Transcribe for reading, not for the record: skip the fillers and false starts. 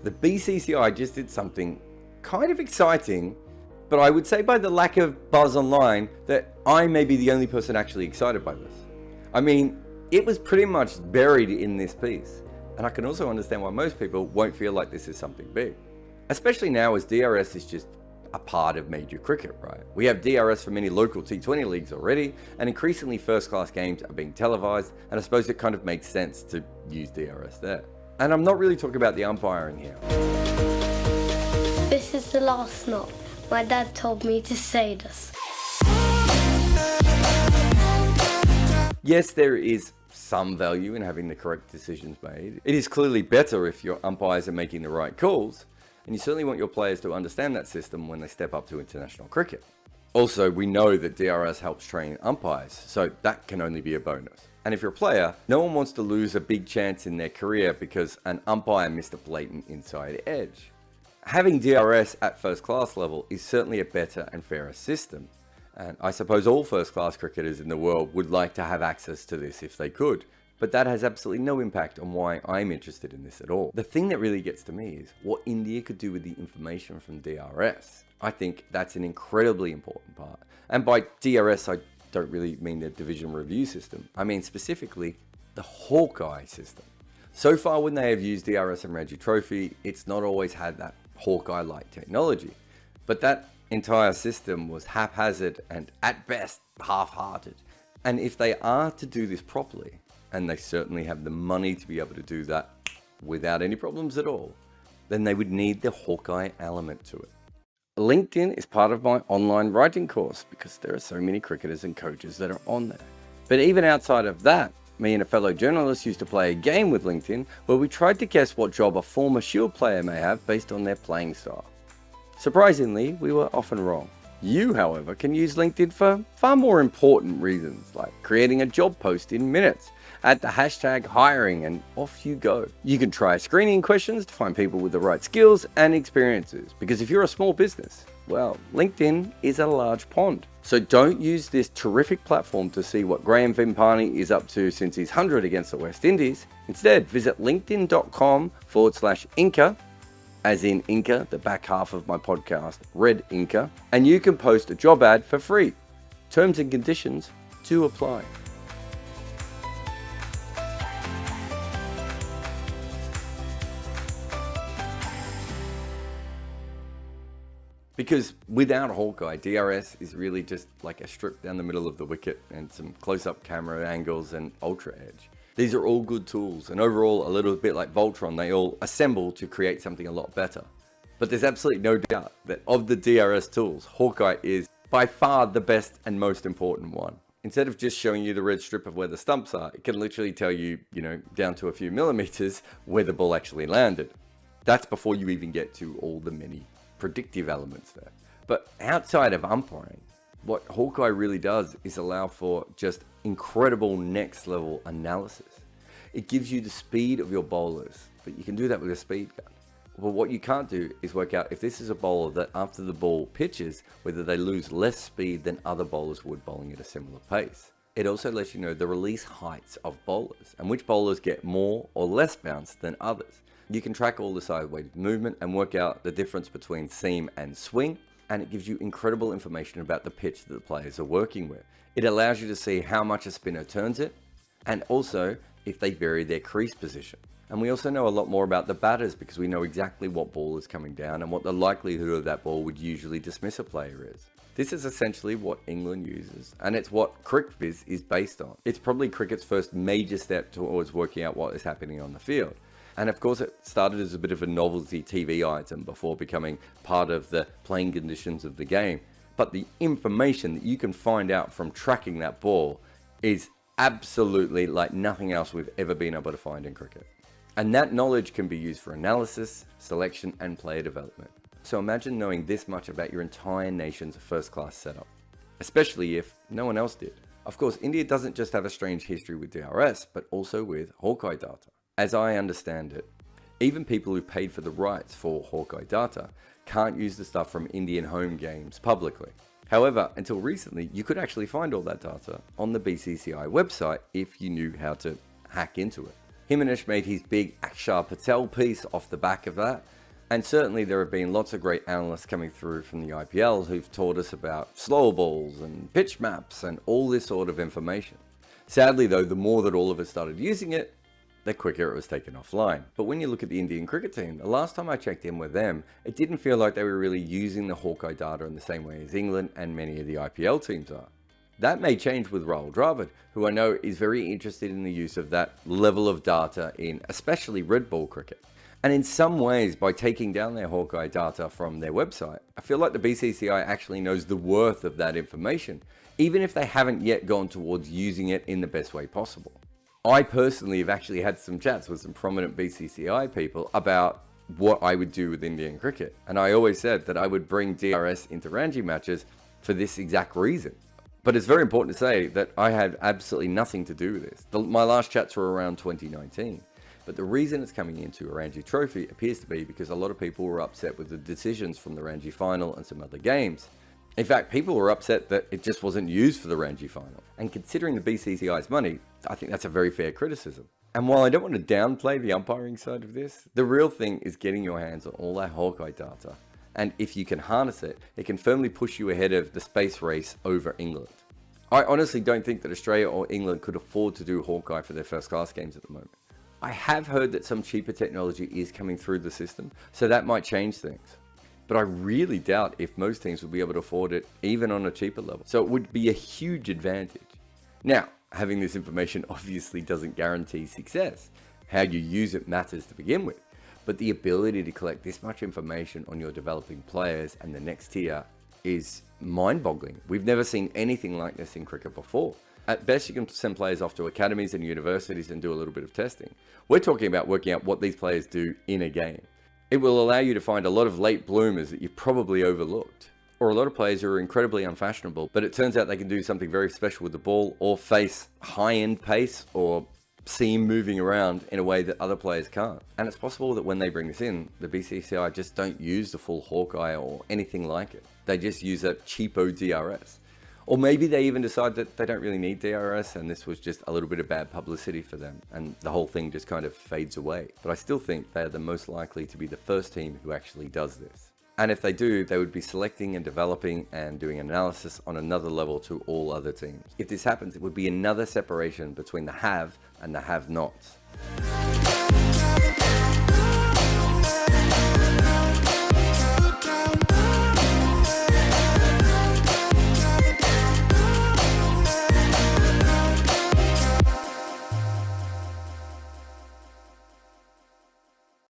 the BCCI just did something kind of exciting, but I would say by the lack of buzz online that I may be the only person actually excited by this. I mean, it was pretty much buried in this piece, and I can also understand why most people won't feel like this is something big. Especially now as DRS is just a part of major cricket, right? We have DRS for many local T20 leagues already, and increasingly first-class games are being televised, and I suppose it kind of makes sense to use DRS there. And I'm not really talking about the umpiring here. This is the last knock. My dad told me to say this. Yes, there is some value in having the correct decisions made. It is clearly better if your umpires are making the right calls, and you certainly want your players to understand that system when they step up to international cricket. Also, we know that DRS helps train umpires, so that can only be a bonus. And if you're a player, no one wants to lose a big chance in their career because an umpire missed a blatant inside edge. Having DRS at first class level is certainly a better and fairer system, and I suppose all first class cricketers in the world would like to have access to this if they could, but that has absolutely no impact on why I'm interested in this at all. The thing that really gets to me is what India could do with the information from DRS. I think that's an incredibly important part, and by DRS I don't really mean the division review system, I mean specifically the Hawkeye system. So far when they have used DRS and Ranji Trophy, it's not always had that Hawkeye-like technology, but that entire system was haphazard and at best half-hearted. And if they are to do this properly, and they certainly have the money to be able to do that without any problems at all, then they would need the Hawkeye element to it. LinkedIn is part of my online writing course because there are so many cricketers and coaches that are on there. But even outside of that, me and a fellow journalist used to play a game with LinkedIn where we tried to guess what job a former Shield player may have based on their playing style. Surprisingly, we were often wrong. You, however, can use LinkedIn for far more important reasons, like creating a job post in minutes. Add the hashtag hiring and off you go. You can try screening questions to find people with the right skills and experiences, because if you're a small business, well, LinkedIn is a large pond. So don't use this terrific platform to see what Graham Vimpani is up to since he's 100 against the West Indies. Instead, visit linkedin.com/Inca, as in Inca, the back half of my podcast, Red Inca, and you can post a job ad for free. Terms and conditions do apply. Because without Hawkeye, DRS is really just like a strip down the middle of the wicket and some close-up camera angles and ultra edge. These are all good tools, and overall a little bit like Voltron, they all assemble to create something a lot better. But there's absolutely no doubt that of the DRS tools, Hawkeye is by far the best and most important one. Instead of just showing you the red strip of where the stumps are, it can literally tell you, down to a few millimeters where the ball actually landed. That's before you even get to all the many predictive elements there. But outside of umpiring, what Hawkeye really does is allow for just incredible next level analysis. It gives you the speed of your bowlers, but you can do that with a speed gun. Well, what you can't do is work out if this is a bowler that after the ball pitches, whether they lose less speed than other bowlers would bowling at a similar pace. It also lets you know the release heights of bowlers and which bowlers get more or less bounce than others. You can track all the sideways movement and work out the difference between seam and swing, and it gives you incredible information about the pitch that the players are working with. It allows you to see how much a spinner turns it, and also if they vary their crease position. And we also know a lot more about the batters because we know exactly what ball is coming down and what the likelihood of that ball would usually dismiss a player is. This is essentially what England uses, and it's what CricViz is based on. It's probably cricket's first major step towards working out what is happening on the field. And of course it started as a bit of a novelty TV item before becoming part of the playing conditions of the game. But the information that you can find out from tracking that ball is absolutely like nothing else we've ever been able to find in cricket. And that knowledge can be used for analysis, selection, and player development. So imagine knowing this much about your entire nation's first-class setup, especially if no one else did. Of course, India doesn't just have a strange history with DRS, but also with Hawkeye Data. As I understand it, even people who've paid for the rights for Hawkeye Data can't use the stuff from Indian home games publicly. However, until recently, you could actually find all that data on the BCCI website if you knew how to hack into it. Himanesh made his big Akshar Patel piece off the back of that, And certainly there have been lots of great analysts coming through from the IPL who've taught us about slower balls and pitch maps and all this sort of information. Sadly though, the more that all of us started using it, the quicker it was taken offline. But when you look at the Indian cricket team, the last time I checked in with them, it didn't feel like they were really using the Hawkeye data in the same way as England and many of the IPL teams are. That may change with Rahul Dravid, who I know is very interested in the use of that level of data in especially red ball cricket. And in some ways, by taking down their Hawkeye data from their website, I feel like the BCCI actually knows the worth of that information, even if they haven't yet gone towards using it in the best way possible. I personally have actually had some chats with some prominent BCCI people about what I would do with Indian cricket. And I always said that I would bring DRS into Ranji matches for this exact reason. But it's very important to say that I had absolutely nothing to do with this. My last chats were around 2019. But the reason it's coming into a Ranji Trophy appears to be because a lot of people were upset with the decisions from the Ranji final and some other games. In fact, people were upset that it just wasn't used for the Ranji final. And considering the BCCI's money, I think that's a very fair criticism. And while I don't want to downplay the umpiring side of this, the real thing is getting your hands on all that Hawkeye data. And if you can harness it, it can firmly push you ahead of the space race over England. I honestly don't think that Australia or England could afford to do Hawkeye for their first class games at the moment. I have heard that some cheaper technology is coming through the system, so that might change things. But I really doubt if most teams will be able to afford it even on a cheaper level. So it would be a huge advantage. Now, having this information obviously doesn't guarantee success. How you use it matters to begin with. But the ability to collect this much information on your developing players and the next tier is mind-boggling. We've never seen anything like this in cricket before. At best, you can send players off to academies and universities and do a little bit of testing. We're talking about working out what these players do in a game. It will allow you to find a lot of late bloomers that you've probably overlooked, or a lot of players who are incredibly unfashionable, but it turns out they can do something very special with the ball or face high-end pace or seam moving around in a way that other players can't. And it's possible that when they bring this in, the BCCI just don't use the full Hawkeye or anything like it. They just use a cheapo DRS. Or maybe they even decide that they don't really need DRS and this was just a little bit of bad publicity for them and the whole thing just kind of fades away. But I still think they are the most likely to be the first team who actually does this. And if they do, they would be selecting and developing and doing analysis on another level to all other teams. If this happens, it would be another separation between the have and the have-nots.